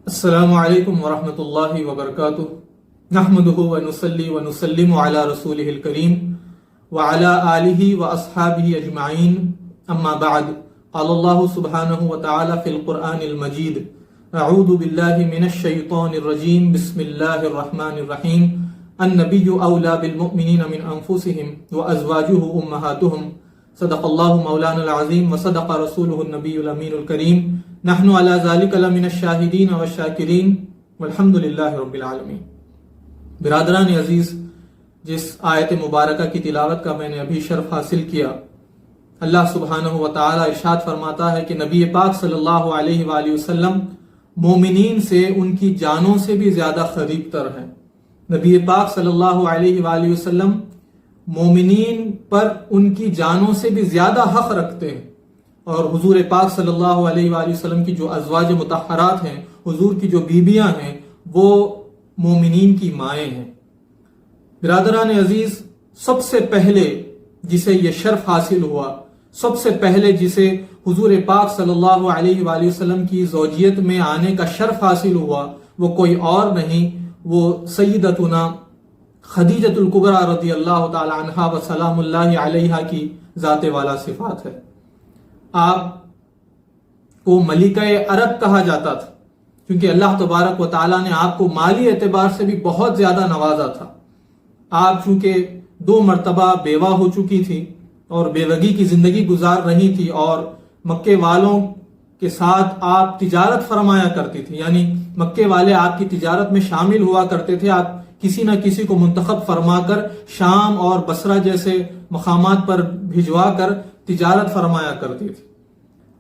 السلام علیکم ورحمۃ اللہ وبرکاتہ نحمدہ ونصلی ونسلم علی رسولہ الکریم وعلی آلہ واصحابہ اجمعین اما بعد قال اللہ سبحانہ وتعالی فی القرآن المجید اعوذ باللہ من الشیطان الرجیم بسم اللہ الرحمن الرحیم النبی اولی بالمؤمنین من انفسہم وازواجہ امہاتہم صدق اللہ مولانا العظیم وصدق رسولہ النبی الامین الکریم نحن علی ذالک لمن الشاہدین والشاکرین والحمد للہ رب العالمین۔ برادران عزیز، جس آیت مبارکہ کی تلاوت کا میں نے ابھی شرف حاصل کیا، اللہ سبحانہ وتعالی ارشاد فرماتا ہے کہ نبی پاک صلی اللہ علیہ وآلہ وسلم مومنین سے ان کی جانوں سے بھی زیادہ قریب تر ہیں۔ نبی پاک صلی اللہ علیہ وآلہ وسلم مومنین پر ان کی جانوں سے بھی زیادہ حق رکھتے ہیں، اور حضور پاک صلی اللہ علیہ وآلہ وسلم کی جو ازواج مطہرات ہیں، حضور کی جو بیویاں ہیں، وہ مومنین کی مائیں ہیں۔ برادران عزیز، سب سے پہلے جسے یہ شرف حاصل ہوا، سب سے پہلے جسے حضور پاک صلی اللہ علیہ وآلہ وسلم کی زوجیت میں آنے کا شرف حاصل ہوا، وہ کوئی اور نہیں، وہ سیدتنا خدیجۃ الکبریٰ رضی اللہ تعالی عنہا و سلام اللہ علیہا کی ذات والا صفات ہے۔ آپ کو ملکہ عرب کہا جاتا تھا کیونکہ اللہ تبارک و تعالیٰ نے آپ کو مالی اعتبار سے بھی بہت زیادہ نوازا تھا۔ آپ چونکہ 2 مرتبہ بیوہ ہو چکی تھی اور بیوگی کی زندگی گزار رہی تھی، اور مکے والوں کے ساتھ آپ تجارت فرمایا کرتی تھی، یعنی مکے والے آپ کی تجارت میں شامل ہوا کرتے تھے۔ آپ کسی نہ کسی کو منتخب فرما کر شام اور بصرہ جیسے مقامات پر بھجوا کر تجارت فرمایا کرتی تھی۔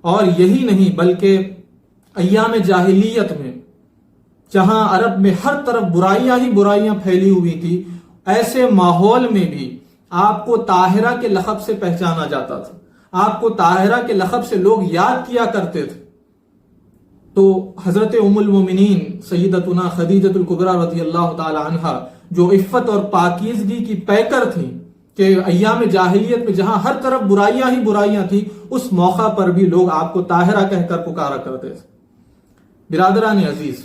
اور یہی نہیں بلکہ ایام جاہلیت میں جہاں عرب میں ہر طرف برائیاں ہی برائیاں پھیلی ہوئی تھی، ایسے ماحول میں بھی آپ کو طاہرہ کے لقب سے پہچانا جاتا تھا، آپ کو طاہرہ کے لقب سے لوگ یاد کیا کرتے تھے۔ تو حضرت ام المومنین سیدتنا خدیجۃ الکبریٰ رضی اللہ تعالی عنہا، جو عفت اور پاکیزگی کی پیکر تھیں، کہ ایام جاہلیت میں جہاں ہر طرف برائیاں ہی برائیاں تھیں، اس موقع پر بھی لوگ آپ کو طاہرہ کہہ کر پکارا کرتے تھے۔ برادران عزیز،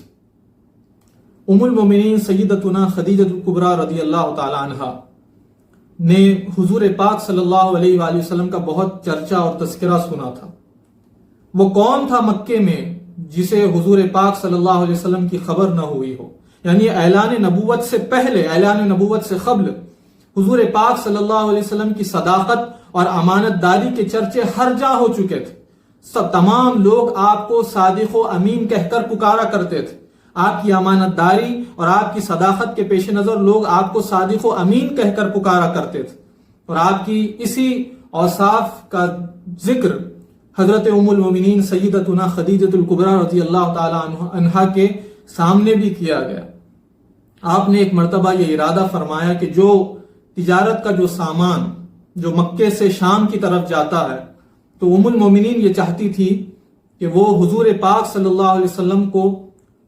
ام المومنین سیدتنا خدیجۃ الکبریٰ رضی اللہ تعالی عنہا نے حضور پاک صلی اللہ علیہ وآلہ وسلم کا بہت چرچا اور تذکرہ سنا تھا۔ وہ کون تھا مکے میں جسے حضور پاک صلی اللہ علیہ وسلم کی خبر نہ ہوئی ہو؟ یعنی اعلان نبوت سے پہلے، اعلان نبوت سے قبل حضور پاک صلی اللہ علیہ وسلم کی صداقت اور امانت داری کے چرچے ہر جا ہو چکے تھے۔ تمام لوگ آپ کو صادق و امین کہہ کر پکارا کرتے تھے۔ آپ کی امانت داری اور آپ کی صداقت کے پیش نظر لوگ آپ کو صادق و امین کہہ کر پکارا کرتے تھے، اور آپ کی اسی اوصاف کا ذکر حضرت ام المومنین سیدتنا خدیجۃ الکبریٰ رضی اللہ تعالی عنہا کے سامنے بھی کیا گیا۔ آپ نے ایک مرتبہ یہ ارادہ فرمایا کہ جو تجارت کا جو سامان جو مکے سے شام کی طرف جاتا ہے، تو ام المومنین یہ چاہتی تھی کہ وہ حضور پاک صلی اللہ علیہ وسلم کو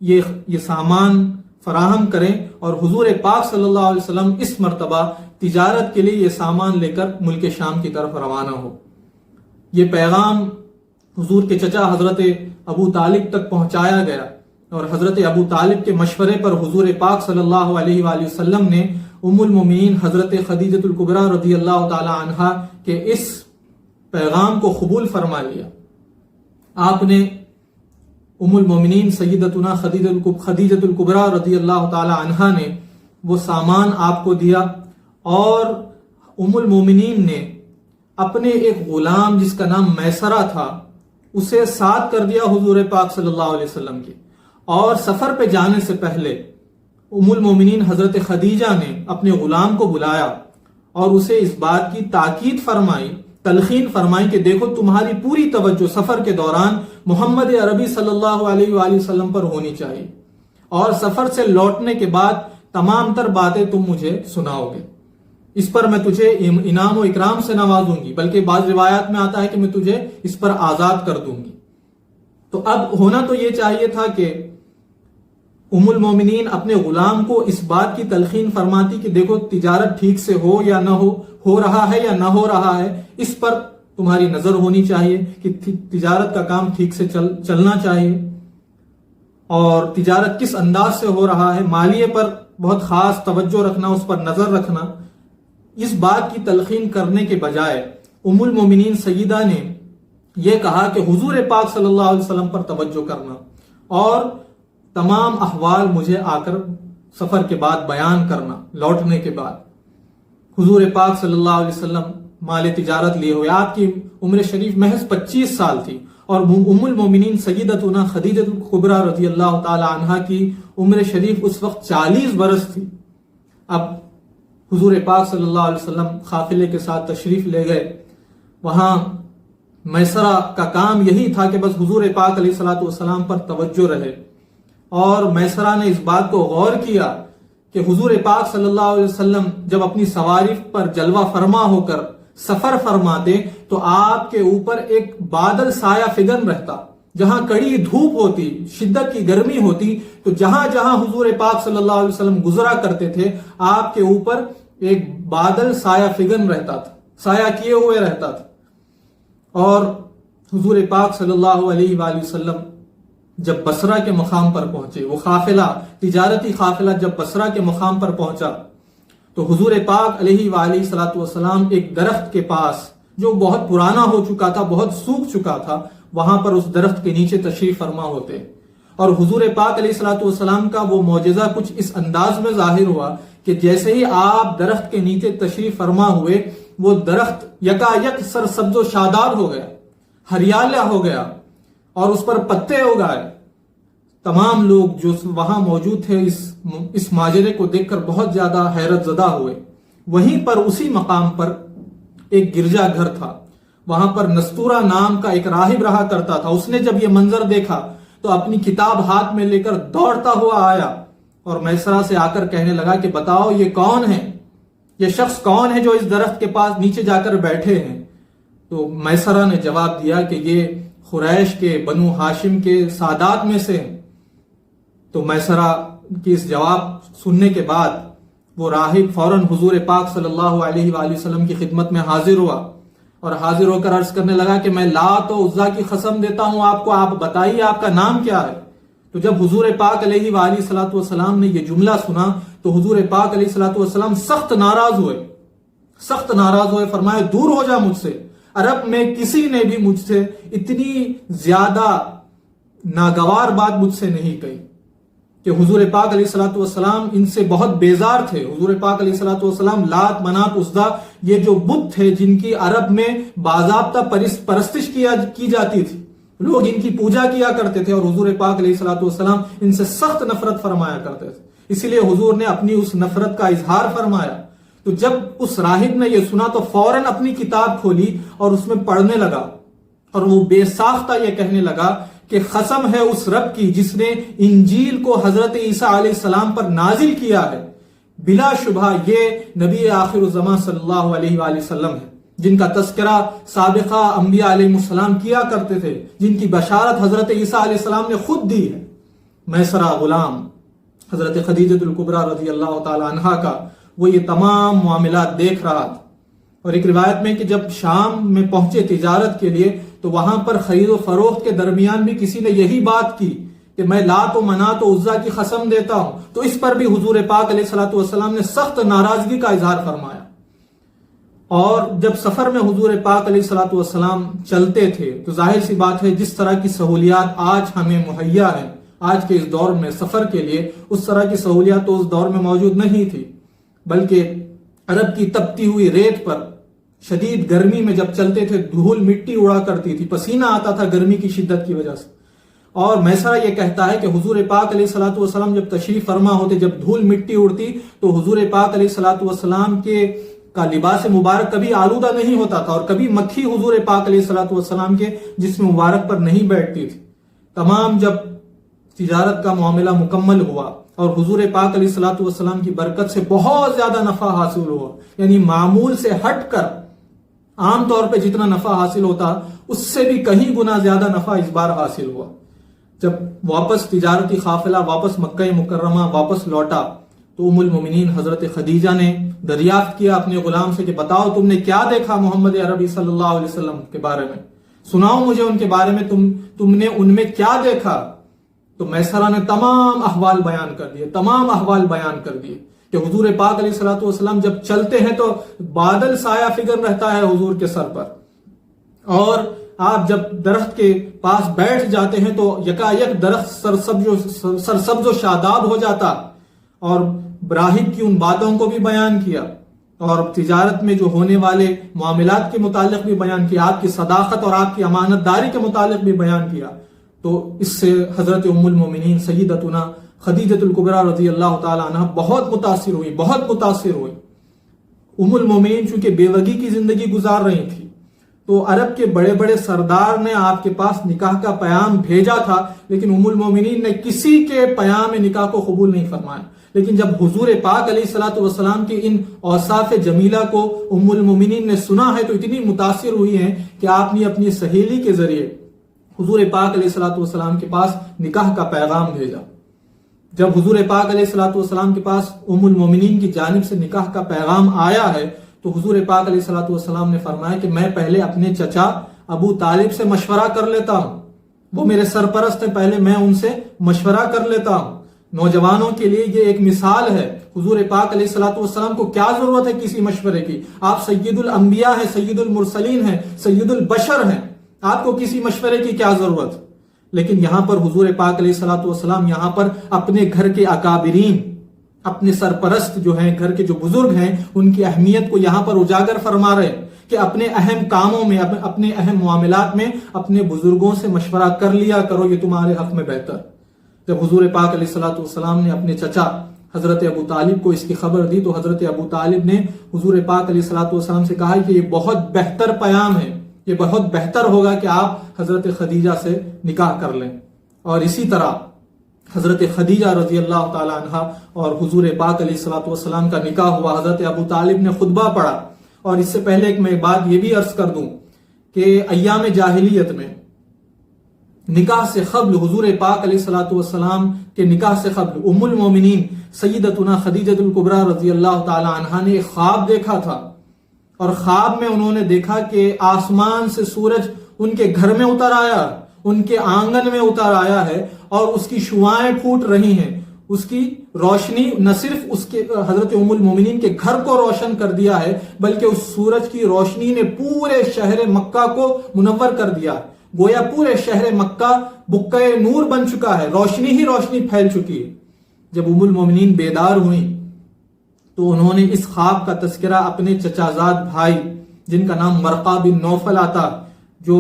یہ سامان فراہم کریں، اور حضور پاک صلی اللہ علیہ وسلم اس مرتبہ تجارت کے لیے یہ سامان لے کر ملک شام کی طرف روانہ ہو۔ یہ پیغام حضور کے چچا حضرت ابو طالب تک پہنچایا گیا، اور حضرت ابو طالب کے مشورے پر حضور پاک صلی اللہ علیہ وآلہ وسلم نے ام المومنین حضرت خدیجۃ الکبریٰ رضی اللہ تعالی عنہا کے اس پیغام کو قبول فرما لیا۔ آپ نے ام المومنین سیدتنا خدیجۃ الکبریٰ رضی اللہ تعالی عنہا نے وہ سامان آپ کو دیا، اور ام المومنین نے اپنے ایک غلام جس کا نام میسرہ تھا اسے ساتھ کر دیا حضور پاک صلی اللہ علیہ وسلم کی، اور سفر پہ جانے سے پہلے ام المومنین حضرت خدیجہ نے اپنے غلام کو بلایا اور اسے اس بات کی تاکید فرمائی، تلقین فرمائی کہ دیکھو تمہاری پوری توجہ سفر کے دوران محمد عربی صلی اللہ علیہ وآلہ وسلم پر ہونی چاہیے، اور سفر سے لوٹنے کے بعد تمام تر باتیں تم مجھے سناؤ گے۔ اس پر میں تجھے انعام و اکرام سے نوازوں گی، بلکہ بعض روایات میں آتا ہے کہ میں تجھے اس پر آزاد کر دوں گی۔ تو اب ہونا تو یہ چاہیے تھا کہ ام المومنین اپنے غلام کو اس بات کی تلقین فرماتی کہ دیکھو تجارت ٹھیک سے ہو یا نہ ہو رہا ہے یا نہ ہو رہا ہے، اس پر تمہاری نظر ہونی چاہیے کہ تجارت کا کام ٹھیک سے چلنا چاہیے۔ اور تجارت کس انداز سے ہو رہا ہے، مالیے پر بہت خاص توجہ رکھنا، اس پر نظر رکھنا، اس بات کی تلقین کرنے کے بجائے ام المومنین سیدہ نے یہ کہا کہ حضور پاک صلی اللہ علیہ وسلم پر توجہ کرنا اور تمام احوال مجھے آ کر سفر کے بعد بیان کرنا۔ لوٹنے کے بعد حضور پاک صلی اللہ علیہ وسلم مال تجارت لیے ہوئے، آپ کی عمر شریف محض 25 سال تھی، اور ام المومنین سیدتنا خدیجہ الکبریٰ رضی اللہ تعالی عنہا کی عمر شریف اس وقت 40 برس تھی۔ اب حضور پاک صلی اللہ علیہ وسلم قافلے کے ساتھ تشریف لے گئے، وہاں میسرہ کا کام یہی تھا کہ بس حضور پاک علیہ الصلوۃ والسلام پر توجہ رہے، اور میسرہ نے اس بات کو غور کیا کہ حضور پاک صلی اللہ علیہ وسلم جب اپنی سواری پر جلوہ فرما ہو کر سفر فرماتے تو آپ کے اوپر ایک بادل سایہ فگن رہتا، جہاں کڑی دھوپ ہوتی، شدت کی گرمی ہوتی، تو جہاں جہاں حضور پاک صلی اللہ علیہ وسلم گزرا کرتے تھے آپ کے اوپر ایک بادل سایہ فگن رہتا تھا، سایہ کیے ہوئے رہتا تھا۔ اور حضور پاک صلی اللہ علیہ وآلہ وسلم جب بصرہ کے مقام پر پہنچے، وہ قافلہ، تجارتی قافلہ جب بصرہ کے مقام پر پہنچا تو حضور پاک علیہ وآلہ وسلم ایک درخت کے پاس جو بہت پرانا ہو چکا تھا، بہت سوکھ چکا تھا، وہاں پر اس درخت کے نیچے تشریف فرما ہوتے، اور حضور پاک علیہ السلام کا وہ معجزہ کچھ اس انداز میں ظاہر ہوا کہ جیسے ہی آپ درخت کے نیچے تشریف فرما ہوئے، وہ درخت یکایک سرسبز و شاداب ہو گیا، ہریالہ ہو گیا، اور اس پر پتے اگائے۔ تمام لوگ جو وہاں موجود تھے اس ماجرے کو دیکھ کر بہت زیادہ حیرت زدہ ہوئے۔ وہیں پر اسی مقام پر ایک گرجا گھر تھا، وہاں پر نستورہ نام کا ایک راہب رہا کرتا تھا۔ اس نے جب یہ منظر دیکھا تو اپنی کتاب ہاتھ میں لے کر دوڑتا ہوا آیا اور میسرہ سے آ کر کہنے لگا کہ بتاؤ یہ کون ہے، یہ شخص کون ہے جو اس درخت کے پاس نیچے جا کر بیٹھے ہیں؟ تو میسرہ نے جواب دیا کہ یہ قریش کے، بنو ہاشم کے سادات میں سے ہیں۔ تو میسرہ کی اس جواب سننے کے بعد وہ راہب فوراً حضور پاک صلی اللہ علیہ وآلہ وسلم کی خدمت میں حاضر ہوا، اور حاضر ہو کر عرض کرنے لگا کہ میں لات و عزا کی قسم دیتا ہوں آپ کو، آپ بتائیے آپ کا نام کیا ہے؟ تو جب حضور پاک علیہ وآلہ وسلم نے یہ جملہ سنا تو حضور پاک علیہ وسلم سخت ناراض ہوئے، فرمایا دور ہو جا مجھ سے، عرب میں کسی نے بھی مجھ سے اتنی زیادہ ناگوار بات مجھ سے نہیں کہی، کہ حضور پاک علیہ السلام ان سے بہت بیزار تھے۔ حضور پاک علیہ السلام لات، منات، عزا، یہ جو بت تھے جن کی عرب میں باضابطہ پرستش کی جاتی تھی، لوگ ان کی پوجا کیا کرتے تھے، اور حضور پاک علیہ السلام ان سے سخت نفرت فرمایا کرتے تھے۔ اسی لیے حضور نے اپنی اس نفرت کا اظہار فرمایا۔ تو جب اس راہب نے یہ سنا تو فوراً اپنی کتاب کھولی اور اس میں پڑھنے لگا، اور وہ بے ساختہ یہ کہنے لگا کہ قسم ہے اس رب کی جس نے انجیل کو حضرت عیسیٰ علیہ السلام پر نازل کیا ہے، بلا شبہ یہ نبی آخر الزمان صلی اللہ علیہ وآلہ وسلم ہے، جن کا تذکرہ سابقہ انبیاء علیہ السلام کیا کرتے تھے، جن کی بشارت حضرت عیسیٰ علیہ السلام نے خود دی ہے۔ میسرہ غلام حضرت خدیجہ الکبریٰ رضی اللہ تعالی عنہا کا وہ یہ تمام معاملات دیکھ رہا تھا، اور ایک روایت میں کہ جب شام میں پہنچے تجارت کے لیے تو وہاں پر خرید و فروخت کے درمیان بھی کسی نے یہی بات کی کہ میں لات و منات و عزا کی قسم دیتا ہوں، تو اس پر بھی حضور پاک علیہ السلام نے سخت ناراضگی کا اظہار فرمایا۔ اور جب سفر میں حضور پاک علیہ السلام چلتے تھے تو ظاہر سی بات ہے جس طرح کی سہولیات آج ہمیں مہیا ہیں آج کے اس دور میں سفر کے لیے، اس طرح کی سہولیات تو اس دور میں موجود نہیں تھی، بلکہ عرب کی تپتی ہوئی ریت پر شدید گرمی میں جب چلتے تھے دھول مٹی اڑا کرتی تھی، پسینہ آتا تھا گرمی کی شدت کی وجہ سے۔ اور میسرہ یہ کہتا ہے کہ حضور پاک علیہ السلام جب تشریف فرما ہوتے، جب دھول مٹی اڑتی تو حضور پاک علیہ السلام کا لباس مبارک کبھی آلودہ نہیں ہوتا تھا، اور کبھی مکھی حضور پاک علیہ السلام کے جسم مبارک پر نہیں بیٹھتی تھی۔ تمام جب تجارت کا معاملہ مکمل ہوا اور حضور پاک علیہ السلام کی برکت سے بہت زیادہ نفع حاصل ہوا، یعنی معمول سے ہٹ کر عام طور پہ جتنا نفع حاصل ہوتا اس سے بھی کہیں گنا زیادہ نفع اس بار حاصل ہوا۔ جب واپس تجارتی قافلہ واپس مکہ مکرمہ واپس لوٹا تو ام المومنین حضرت خدیجہ نے دریافت کیا اپنے غلام سے کہ بتاؤ تم نے کیا دیکھا محمد عربی صلی اللہ علیہ وسلم کے بارے میں، سناؤ مجھے ان کے بارے میں، تم نے ان میں کیا دیکھا؟ تو میسرہ نے تمام احوال بیان کر دیے کہ حضور پاک علیہ الصلوۃ والسلام جب چلتے ہیں تو بادل سایہ فگر رہتا ہے حضور کے سر پر، اور آپ جب درخت کے پاس بیٹھ جاتے ہیں تو یکایک درخت سرسبز و شاداب ہو جاتا، اور راہب کی ان باتوں کو بھی بیان کیا، اور تجارت میں جو ہونے والے معاملات کے متعلق بھی بیان کیا، آپ کی صداقت اور آپ کی امانت داری کے متعلق بھی بیان کیا۔ تو اس سے حضرت ام المومنین سیدتنا خدیجۃ الکبریٰ رضی اللہ تعالی عنہ بہت متاثر ہوئی۔ ام المومنین چونکہ بیوگی کی زندگی گزار رہی تھی، تو عرب کے بڑے بڑے سردار نے آپ کے پاس نکاح کا پیام بھیجا تھا، لیکن ام المومنین نے کسی کے پیام نکاح کو قبول نہیں فرمایا۔ لیکن جب حضور پاک علیہ الصلوۃ والسلام کی ان اوصاف جمیلہ کو ام المومنین نے سنا ہے تو اتنی متاثر ہوئی ہیں کہ آپ نے اپنی سہیلی کے ذریعے حضور پاک علیہ الصلوۃ والسلام کے پاس نکاح کا پیغام بھیجا۔ جب حضور پاک علیہ الصلوۃ والسلام کے پاس ام المومنین کی جانب سے نکاح کا پیغام آیا ہے تو حضور پاک علیہ الصلوۃ والسلام نے فرمایا کہ میں پہلے اپنے چچا ابو طالب سے مشورہ کر لیتا ہوں، وہ میرے سرپرست ہیں، پہلے میں ان سے مشورہ کر لیتا ہوں۔ نوجوانوں کے لیے یہ ایک مثال ہے، حضور پاک علیہ الصلوۃ والسلام کو کیا ضرورت ہے کسی مشورے کی؟ آپ سید الانبیاء ہیں، سید المرسلین ہیں، سید البشر ہیں، آپ کو کسی مشورے کی کیا ضرورت؟ لیکن یہاں پر حضور پاک علیہ الصلوۃ والسلام یہاں پر اپنے گھر کے اکابرین، اپنے سرپرست جو ہیں، گھر کے جو بزرگ ہیں، ان کی اہمیت کو یہاں پر اجاگر فرما رہے ہیں کہ اپنے اہم کاموں میں، اپنے اہم معاملات میں اپنے بزرگوں سے مشورہ کر لیا کرو، یہ تمہارے حق میں بہتر۔ جب حضور پاک علیہ الصلوۃ والسلام نے اپنے چچا حضرت ابو طالب کو اس کی خبر دی تو حضرت ابو طالب نے حضور پاک علیہ الصلوۃ والسلام سے کہا کہ یہ بہت بہتر پیام ہے، یہ بہت بہتر ہوگا کہ آپ حضرت خدیجہ سے نکاح کر لیں۔ اور اسی طرح حضرت خدیجہ رضی اللہ تعالی عنہ اور حضور پاک علیہ الصلوۃ والسلام کا نکاح ہوا۔ حضرت ابو طالب نے خطبہ پڑھا، اور اس سے پہلے ایک میں بات یہ بھی عرض کر دوں کہ ایام جاہلیت میں نکاح سے قبل، حضور پاک علیہ الصلوۃ والسلام کے نکاح سے قبل، ام المومنین سیدتنا خدیجۃ الکبریٰ رضی اللہ تعالی عنہا نے ایک خواب دیکھا تھا، اور خواب میں انہوں نے دیکھا کہ آسمان سے سورج ان کے گھر میں اتر آیا، ان کے آنگن میں اتر آیا ہے، اور اس کی شعاعیں پھوٹ رہی ہیں، اس کی روشنی نہ صرف اس کے حضرت ام المومنین کے گھر کو روشن کر دیا ہے، بلکہ اس سورج کی روشنی نے پورے شہر مکہ کو منور کر دیا، گویا پورے شہر مکہ بقعہ نور بن چکا ہے، روشنی ہی روشنی پھیل چکی ہے۔ جب ام المومنین بیدار ہوئیں تو انہوں نے اس خواب کا تذکرہ اپنے چچازاد بھائی جن کا نام مرقہ بن نوفل آتا، جو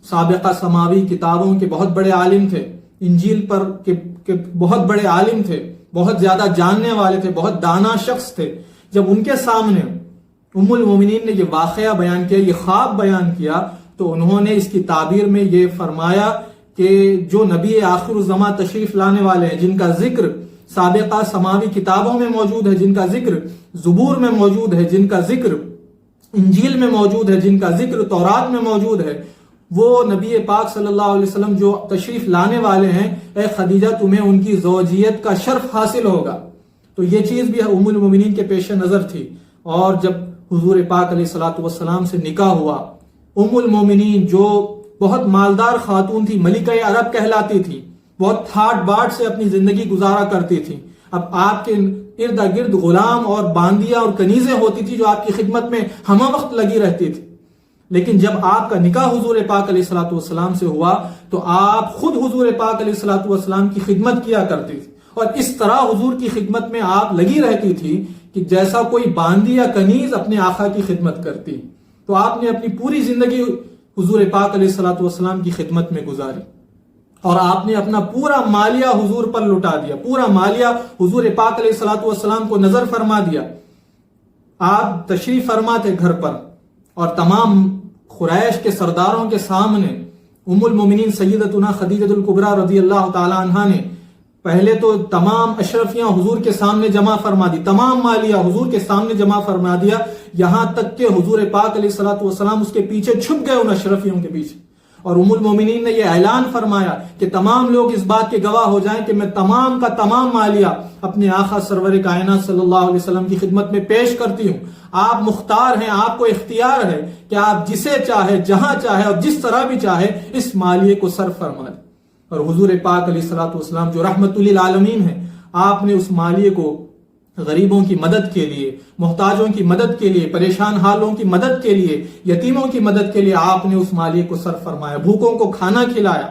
سابقہ سماوی کتابوں کے بہت بڑے عالم تھے، انجیل پر کے بہت بڑے عالم تھے، بہت زیادہ جاننے والے تھے، بہت دانا شخص تھے، جب ان کے سامنے ام المومنین نے یہ واقعہ بیان کیا، یہ خواب بیان کیا، تو انہوں نے اس کی تعبیر میں یہ فرمایا کہ جو نبی آخر الزماں تشریف لانے والے ہیں، جن کا ذکر سابقہ سماوی کتابوں میں موجود ہے، جن کا ذکر زبور میں موجود ہے، جن کا ذکر انجیل میں موجود ہے، جن کا ذکر تورات میں موجود ہے، وہ نبی پاک صلی اللہ علیہ وسلم جو تشریف لانے والے ہیں، اے خدیجہ تمہیں ان کی زوجیت کا شرف حاصل ہوگا۔ تو یہ چیز بھی ام المومنین کے پیش نظر تھی، اور جب حضور پاک علیہ الصلوۃ والسلام سے نکاح ہوا، ام المومنین جو بہت مالدار خاتون تھی، ملکہ عرب کہلاتی تھی، بہت تھاٹ باٹ سے اپنی زندگی گزارا کرتی تھی، اب آپ کے ارد گرد غلام اور باندیاں اور کنیزیں ہوتی تھی جو آپ کی خدمت میں ہمہ وقت لگی رہتی تھی، لیکن جب آپ کا نکاح حضور پاک علیہ الصلوۃ والسلام سے ہوا تو آپ خود حضور پاک علیہ الصلوۃ والسلام کی خدمت کیا کرتی تھی، اور اس طرح حضور کی خدمت میں آپ لگی رہتی تھی کہ جیسا کوئی باندی یا کنیز اپنے آقا کی خدمت کرتی۔ تو آپ نے اپنی پوری زندگی حضور پاک علیہ الصلوۃ والسلام کی خدمت میں گزاری، اور آپ نے اپنا پورا مالیہ حضور پر لٹا دیا، پورا مالیہ حضور پاک علیہ الصلوۃ والسلام کو نظر فرما دیا۔ آپ تشریف فرما تھے گھر پر، اور تمام قریش کے سرداروں کے سامنے ام المومنین سیدتنا خدیجۃ الکبریٰ رضی اللہ تعالی عنہا نے پہلے تو تمام اشرفیاں حضور کے سامنے جمع فرما دی، تمام مالیہ حضور کے سامنے جمع فرما دیا، یہاں تک کہ حضور پاک علیہ الصلوۃ والسلام اس کے پیچھے چھپ گئے، ان اشرفیوں کے پیچھے، اور ام المومنین نے یہ اعلان فرمایا کہ تمام لوگ اس بات کے گواہ ہو جائیں کہ میں تمام کا تمام مالیہ اپنے آقا سرور کائنات صلی اللہ علیہ وسلم کی خدمت میں پیش کرتی ہوں، آپ مختار ہیں، آپ کو اختیار ہے کہ آپ جسے چاہے، جہاں چاہے اور جس طرح بھی چاہے اس مالیے کو صرف فرما دیں۔ اور حضور پاک علیہ الصلوۃ والسلام جو رحمت للعالمین ہیں، آپ نے اس مالیے کو غریبوں کی مدد کے لیے، محتاجوں کی مدد کے لیے، پریشان حالوں کی مدد کے لیے، یتیموں کی مدد کے لیے آپ نے اس مالیے کو صرف فرمایا، بھوکوں کو کھانا کھلایا،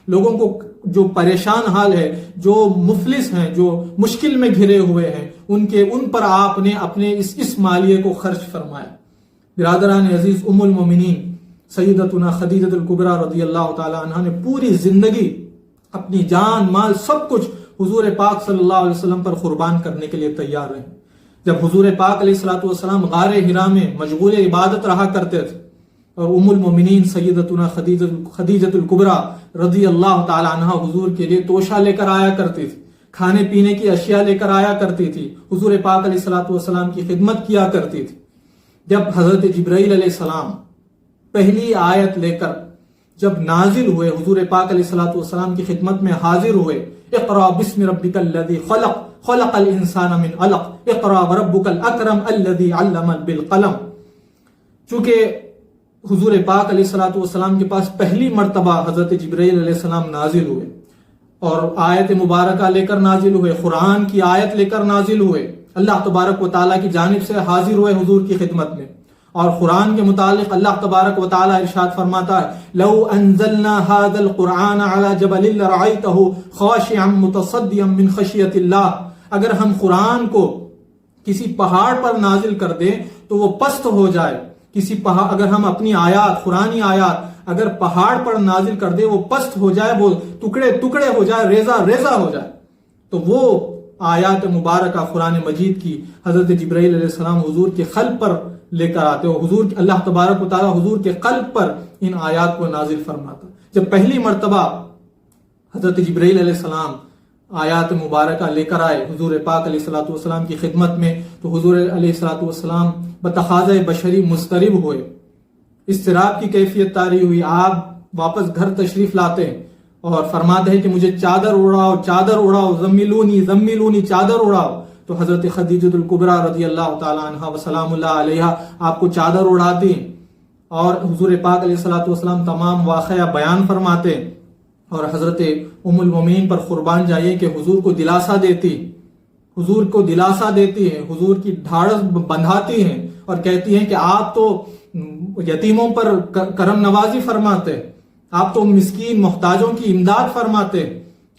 لوگوں کو جو پریشان حال ہے، جو مفلس ہیں، جو مشکل میں گھرے ہوئے ہیں، ان پر آپ نے اپنے اس مالیے کو خرچ فرمایا۔ برادران عزیز، ام المومنین سیدتنا خدیجہ الکبریٰ رضی اللہ تعالی عنہا نے پوری زندگی اپنی جان مال سب کچھ حضور پاک صلی اللہ علیہ وسلم پر قربان کرنے کے لیے تیار رہے۔ جب حضور پاک علیہ الصلوۃ والسلام غار حرا میں مشغول عبادت رہا کرتے تھے اور ام المومنین سیدتنا خدیجہ الکبریٰ رضی اللہ تعالی عنہا حضور کے لیے توشہ لے کر آیا کرتی تھی، کھانے پینے کی اشیاء لے کر آیا کرتی تھی، حضور پاک علیہ الصلوۃ والسلام کی خدمت کیا کرتی تھی۔ جب حضرت جبرائیل علیہ السلام پہلی آیت لے کر جب نازل ہوئے، حضور پاک علیہ الصلوۃ والسلام کی خدمت میں حاضر ہوئے، اقرأ بسم ربک الذی خلق خلق الانسان من علق اقرأ وربک الاکرم الذی علم بالقلم۔ چونکہ حضور پاک علیہ الصلوۃ والسلام کے پاس پہلی مرتبہ حضرت جبرائیل علیہ السلام نازل ہوئے اور آیت مبارکہ لے کر نازل ہوئے، قرآن کی آیت لے کر نازل ہوئے، اللہ تبارک و تعالیٰ کی جانب سے حاضر ہوئے حضور کی خدمت میں، اور قرآن کے متعلق اللہ تبارک و تعالیٰ ارشاد فرماتا ہے لو انزلنا هذا القرآن على جبل لرأيته خاشعا متصدعا من خشیۃ اللہ، اگر ہم قرآن کو کسی پہاڑ پر نازل کر دیں تو وہ پست ہو جائے، کسی پہاڑ اگر ہم اپنی آیات، قرآنی آیات اگر پہاڑ پر نازل کر دیں، وہ پست ہو جائے، وہ ٹکڑے ٹکڑے ہو جائے، ریزہ ریزہ ہو جائے، تو وہ آیات مبارکہ قرآن مجید کی حضرت جبرائیل علیہ السلام حضور کے قلب پر لے کر آتے ہو، حضور اللہ تبارک و تعالیٰ حضور کے قلب پر ان آیات کو نازل فرماتا۔ جب پہلی مرتبہ حضرت جبرائیل علیہ السلام آیات مبارکہ لے کر آئے حضور پاک علیہ الصلوۃ والسلام کی خدمت میں، تو حضور علیہ الصلوۃ والسلام بتقاضۂ بشری مضطرب ہوئے، اضطراب کی کیفیت طاری ہوئی۔ آپ واپس گھر تشریف لاتے ہیں اور فرماتے ہیں کہ مجھے چادر اڑاؤ، چادر اڑاؤ، زملونی زملونی، چادر اڑاؤ۔ تو حضرت خدیجہ الکبریٰ رضی اللہ تعالی عنہا وسلام اللہ علیہا آپ کو چادر اڑاتی ہیں اور حضور پاک علیہ الصلوۃ والسلام تمام واقعہ بیان فرماتے ہیں، اور حضرت ام المومنین پر قربان جائیے کہ حضور کو دلاسا دیتی، حضور کو دلاسا دیتی ہیں، حضور کی ڈھارس بندھاتی ہیں اور کہتی ہیں کہ آپ تو یتیموں پر کرم نوازی فرماتے، آپ تو مسکین محتاجوں کی امداد فرماتے،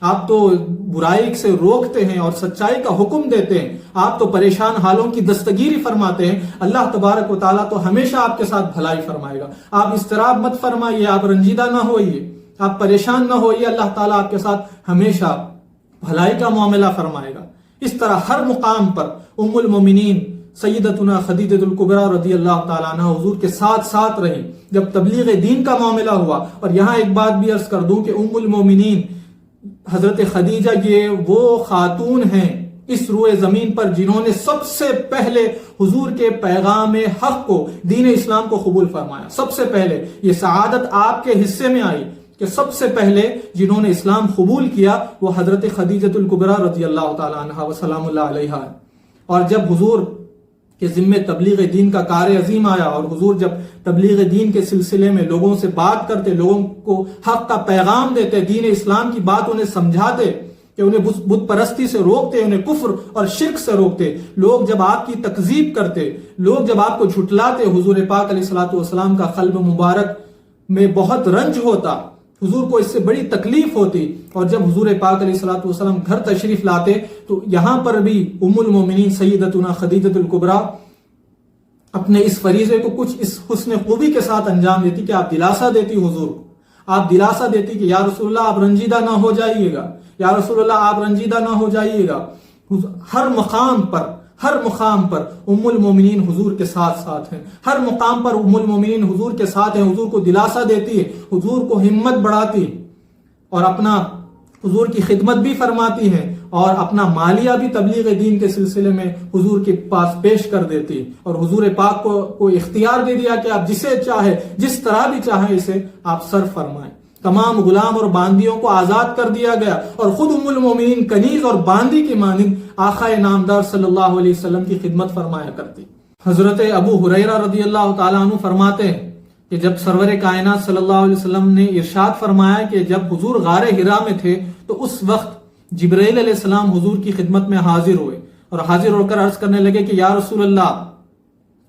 آپ تو برائی سے روکتے ہیں اور سچائی کا حکم دیتے ہیں، آپ تو پریشان حالوں کی دستگیری فرماتے ہیں، اللہ تبارک و تعالیٰ تو ہمیشہ آپ کے ساتھ بھلائی فرمائے گا، آپ اضطراب مت فرمائیے، آپ رنجیدہ نہ ہوئیے، آپ پریشان نہ ہوئیے، اللہ تعالیٰ آپ کے ساتھ ہمیشہ بھلائی کا معاملہ فرمائے گا۔ اس طرح ہر مقام پر ام المومنین سیدتنا خدیجہ الکبریٰ رضی اللہ تعالیٰ عنہ حضور کے ساتھ ساتھ رہی جب تبلیغ دین کا معاملہ ہوا۔ اور یہاں ایک بات بھی عرض کر دوں کہ ام المومنین حضرت خدیجہ یہ وہ خاتون ہیں اس روئے زمین پر جنہوں نے سب سے پہلے حضور کے پیغام حق کو، دین اسلام کو قبول فرمایا۔ سب سے پہلے یہ سعادت آپ کے حصے میں آئی کہ سب سے پہلے جنہوں نے اسلام قبول کیا وہ حضرت خدیجہ الکبریٰ رضی اللہ تعالی عنہا وسلام اللہ علیہا ہے۔ اور جب حضور کے ذمے تبلیغ دین کا کار عظیم آیا اور حضور جب تبلیغ دین کے سلسلے میں لوگوں سے بات کرتے، لوگوں کو حق کا پیغام دیتے، دین اسلام کی بات انہیں سمجھاتے، کہ انہیں بت پرستی سے روکتے، انہیں کفر اور شرک سے روکتے، لوگ جب آپ کی تکذیب کرتے، لوگ جب آپ کو جھٹلاتے، حضور پاک علیہ الصلوۃ والسلام کا قلب مبارک میں بہت رنج ہوتا، حضور کو اس سے بڑی تکلیف ہوتی۔ اور جب حضور پاک علیہ الصلوۃ والسلام گھر تشریف لاتے تو یہاں پر بھی ام المومنین سیدتنا خدیجہ الکبریٰ اپنے اس فریضے کو کچھ اس حسن خوبی کے ساتھ انجام دیتی کہ آپ دلاسا دیتی حضور کو، آپ دلاسا دیتی کہ یا رسول اللہ آپ رنجیدہ نہ ہو جائیے گا، یا رسول اللہ آپ رنجیدہ نہ ہو جائیے گا۔ ہر مقام پر ام المومنین حضور کے ساتھ ساتھ ہیں، ہر مقام پر ام المومنین حضور کے ساتھ ہیں، حضور کو دلاسا دیتی ہے، حضور کو ہمت بڑھاتی اور اپنا حضور کی خدمت بھی فرماتی ہیں اور اپنا مالیہ بھی تبلیغ دین کے سلسلے میں حضور کے پاس پیش کر دیتی، اور حضور پاک کو اختیار دے دیا کہ آپ جسے چاہے، جس طرح بھی چاہیں اسے آپ صرف فرمائیں۔ تمام غلام اور باندیوں کو آزاد کر دیا گیا اور خود ام المومنین کنیز اور باندی کی مانند آقا نامدار صلی اللہ علیہ وسلم کی خدمت فرمایا کرتی۔ حضرت ابو ہریرہ رضی اللہ تعالیٰ عنہ فرماتے ہیں کہ جب سرور کائنات صلی اللہ علیہ وسلم نے ارشاد فرمایا کہ جب حضور غار حرا میں تھے تو اس وقت جبرائیل علیہ السلام حضور کی خدمت میں حاضر ہوئے اور حاضر ہو کر عرض کرنے لگے کہ یا رسول اللہ،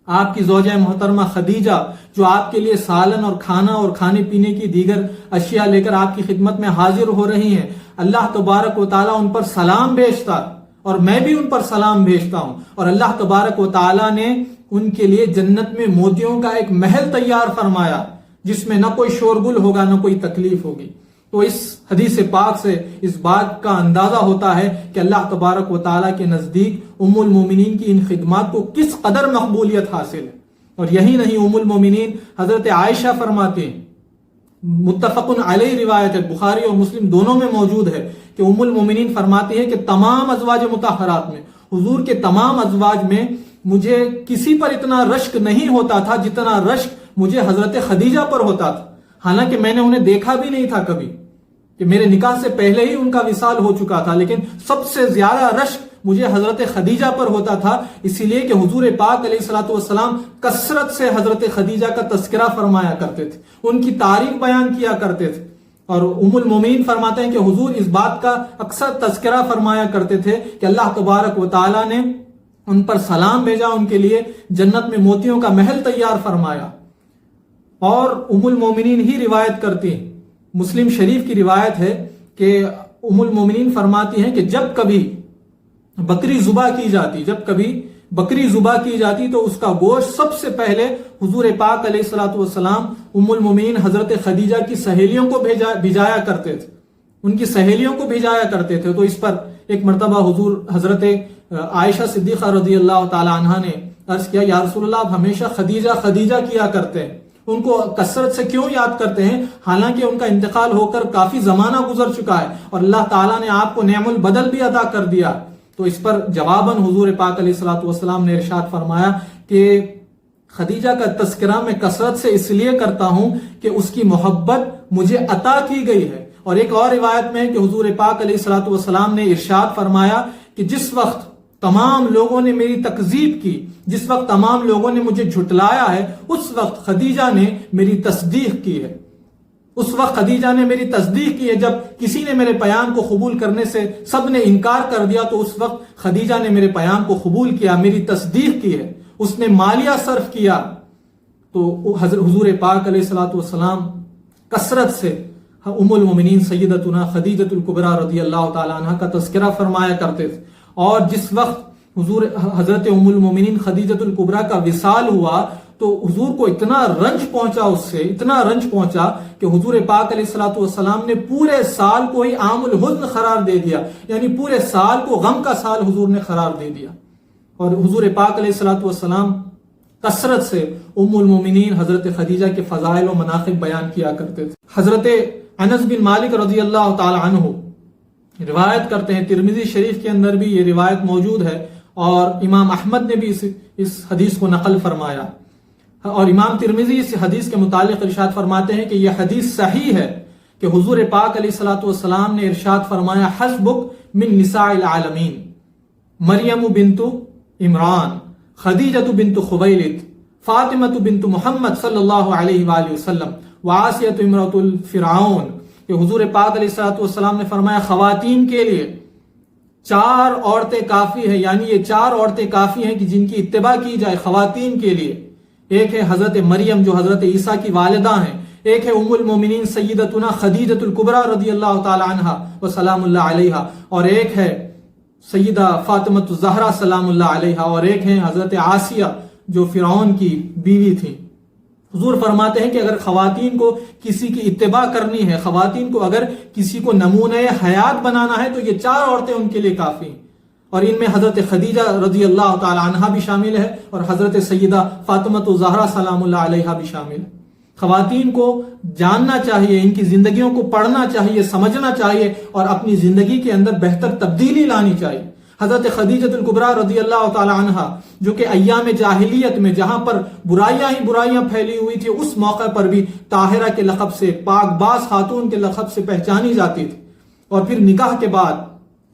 آپ کی زوجہ محترمہ خدیجہ جو آپ کے لیے سالن اور کھانے پینے کی دیگر اشیاء لے کر آپ کی خدمت میں حاضر ہو رہی ہیں، اللہ تبارک و تعالیٰ ان پر سلام بھیجتا اور میں بھی ان پر سلام بھیجتا ہوں، اور اللہ تبارک و تعالیٰ نے ان کے لیے جنت میں موتیوں کا ایک محل تیار فرمایا جس میں نہ کوئی شورگل ہوگا نہ کوئی تکلیف ہوگی۔ تو اس حدیث پاک سے اس بات کا اندازہ ہوتا ہے کہ اللہ تبارک و تعالیٰ کے نزدیک ام المومنین کی ان خدمات کو کس قدر مقبولیت حاصل ہے۔ اور یہی نہیں، ام المومنین حضرت عائشہ فرماتے ہیں، متفق علیہ روایت ہے، بخاری اور مسلم دونوں میں موجود ہے، کہ ام المومنین فرماتی ہے کہ تمام ازواج مطہرات میں، حضور کے تمام ازواج میں مجھے کسی پر اتنا رشک نہیں ہوتا تھا جتنا رشک مجھے حضرت خدیجہ پر ہوتا تھا، حالانکہ میں نے انہیں دیکھا بھی نہیں تھا کبھی، کہ میرے نکاح سے پہلے ہی ان کا وصال ہو چکا تھا، لیکن سب سے زیادہ رشک مجھے حضرت خدیجہ پر ہوتا تھا، اسی لیے کہ حضور پاک علیہ الصلوۃ والسلام کثرت سے حضرت خدیجہ کا تذکرہ فرمایا کرتے تھے، ان کی تعریف بیان کیا کرتے تھے۔ اور ام المومنین فرماتے ہیں کہ حضور اس بات کا اکثر تذکرہ فرمایا کرتے تھے کہ اللہ تبارک و تعالیٰ نے ان پر سلام بھیجا، ان کے لیے جنت میں موتیوں کا محل تیار فرمایا۔ اور ام المومنین ہی روایت کرتی ہیں، مسلم شریف کی روایت ہے کہ ام المومنین فرماتی ہیں کہ جب کبھی بکری ذبح کی جاتی تو اس کا گوشت سب سے پہلے حضور پاک علیہ الصلوۃ والسلام ام المومنین حضرت خدیجہ کی سہیلیوں کو بھیجایا کرتے تھے، ان کی سہیلیوں کو بھیجایا کرتے تھے۔ تو اس پر ایک مرتبہ حضور حضرت عائشہ صدیقہ رضی اللہ تعالی عنہا نے عرض کیا، یا رسول اللہ، آپ ہمیشہ خدیجہ خدیجہ کیا کرتے ہیں، ان کو کثرت سے کیوں یاد کرتے ہیں، حالانکہ ان کا انتقال ہو کر کافی زمانہ گزر چکا ہے اور اللہ تعالیٰ نے آپ کو نعم البدل بھی عطا کر دیا۔ تو اس پر جواباً حضور پاک علیہ الصلوۃ والسلام نے ارشاد فرمایا کہ خدیجہ کا تذکرہ میں کثرت سے اس لیے کرتا ہوں کہ اس کی محبت مجھے عطا کی گئی ہے۔ اور ایک اور روایت میں ہے کہ حضور پاک علیہ الصلوۃ والسلام نے ارشاد فرمایا کہ جس وقت تمام لوگوں نے میری تکذیب کی، جس وقت تمام لوگوں نے مجھے جھٹلایا ہے، اس وقت خدیجہ نے میری تصدیق کی ہے، اس وقت خدیجہ نے میری تصدیق کی ہے۔ جب کسی نے میرے پیام کو قبول کرنے سے سب نے انکار کر دیا تو اس وقت خدیجہ نے میرے پیام کو قبول کیا، میری تصدیق کی ہے، اس نے مالیہ صرف کیا۔ تو حضور پاک علیہ الصلوۃ والسلام کثرت سے ام المومنین سیدتنا خدیجہ الکبریٰ رضی اللہ تعالی عنہ کا تذکرہ فرمایا کرتے تھے۔ اور جس وقت حضرت ام المومنین خدیجہ الکبریٰ کا وصال ہوا تو حضور کو اتنا رنج پہنچا، اس سے اتنا رنج پہنچا کہ حضور پاک علیہ الصلوۃ والسلام نے پورے سال کو ہی عام الحزن قرار دے دیا، یعنی پورے سال کو غم کا سال حضور نے قرار دے دیا۔ اور حضور پاک علیہ الصلوۃ والسلام کثرت سے ام المومنین حضرت خدیجہ کے فضائل و مناقب بیان کیا کرتے تھے۔ حضرت انس بن مالک رضی اللہ تعالی عنہ روایت کرتے ہیں، ترمذی شریف کے اندر بھی یہ روایت موجود ہے اور امام احمد نے بھی اس حدیث کو نقل فرمایا، اور امام ترمذی اس حدیث کے متعلق ارشاد فرماتے ہیں کہ یہ حدیث صحیح ہے کہ حضور پاک علیہ الصلوۃ والسلام نے ارشاد فرمایا، حسبک من نساء العالمین مریم بنت عمران، خدیجہ بنت خویلد، فاطمہ بنت محمد صلی اللہ علیہ وآلہ وسلم، وعاسیہ امرأۃ الفرعون، کہ حضور پاک علیہ الصلوۃ والسلام نے فرمایا خواتین کے لیے 4 عورتیں کافی ہیں، یعنی یہ 4 عورتیں کافی ہیں کہ جن کی اتباع کی جائے خواتین کے لیے۔ ایک ہے حضرت مریم جو حضرت عیسیٰ کی والدہ ہیں، ایک ہے ام المومنین سیدتنا خدیجہ الکبریٰ رضی اللہ تعالی عنہا و سلام اللہ علیہا، اور ایک ہے سیدہ فاطمہ الزہرا سلام اللہ علیہا، اور ایک ہے حضرت عاسیہ جو فرعون کی بیوی تھی۔ حضور فرماتے ہیں کہ اگر خواتین کو کسی کی اتباع کرنی ہے، خواتین کو اگر کسی کو نمونہ حیات بنانا ہے تو یہ 4 عورتیں ان کے لیے کافی ہیں، اور ان میں حضرت خدیجہ رضی اللہ تعالی عنہا بھی شامل ہے اور حضرت سیدہ فاطمہ الزہرا سلام اللہ علیہا بھی شامل ہے۔ خواتین کو جاننا چاہیے، ان کی زندگیوں کو پڑھنا چاہیے، سمجھنا چاہیے اور اپنی زندگی کے اندر بہتر تبدیلی لانی چاہیے۔ حضرت خدیجہ الکبریٰ رضی اللہ تعالی عنہا جو کہ ایام جاہلیت میں جہاں پر برائیاں ہی برائیاں پھیلی ہوئی تھی، اس موقع پر بھی طاہرہ کے لقب سے، پاک باز خاتون کے لقب سے پہچانی جاتی تھی۔ اور پھر نکاح کے بعد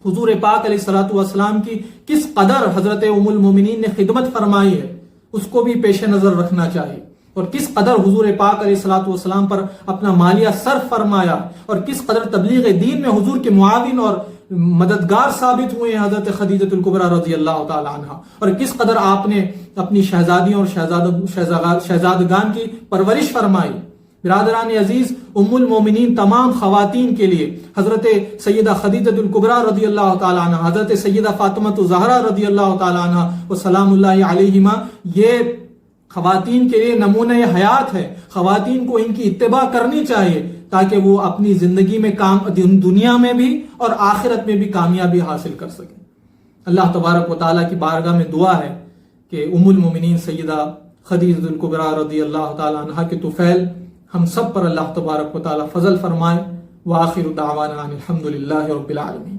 حضور پاک علیہ الصلوۃ والسلام کی کس قدر حضرت ام المومنین نے خدمت فرمائی ہے، اس کو بھی پیش نظر رکھنا چاہیے۔ اور کس قدر حضور پاک علیہ الصلوۃ والسلام پر اپنا مالیہ صرف فرمایا اور کس قدر تبلیغ دین میں حضور کے معاون اور مددگار ثابت ہوئے ہیں حضرت خدیجہ الکبریٰ رضی اللہ تعالی عنہ، اور کس قدر آپ نے اپنی شہزادیوں اور شہزادگان کی پرورش فرمائی۔ برادران عزیز، ام المومنین تمام خواتین کے لیے حضرت سیدہ خدیجہ الکبریٰ رضی اللہ تعالی عنہ، حضرت سیدہ فاطمہ الزہرا رضی اللہ تعالی عنہ و سلام اللہ علیہما، یہ خواتین کے لیے نمونہ حیات ہے۔ خواتین کو ان کی اتباع کرنی چاہیے تاکہ وہ اپنی زندگی میں دنیا میں بھی اور آخرت میں بھی کامیابی حاصل کر سکیں۔ اللہ تبارک و تعالیٰ کی بارگاہ میں دعا ہے کہ ام المومنین سیدہ خدیجہ الکبریٰ رضی اللہ تعالی عنہ کے طفیل ہم سب پر اللہ تبارک و تعالیٰ فضل فرمائے۔ وآخر دعوانا ان الحمد للہ رب العالمین۔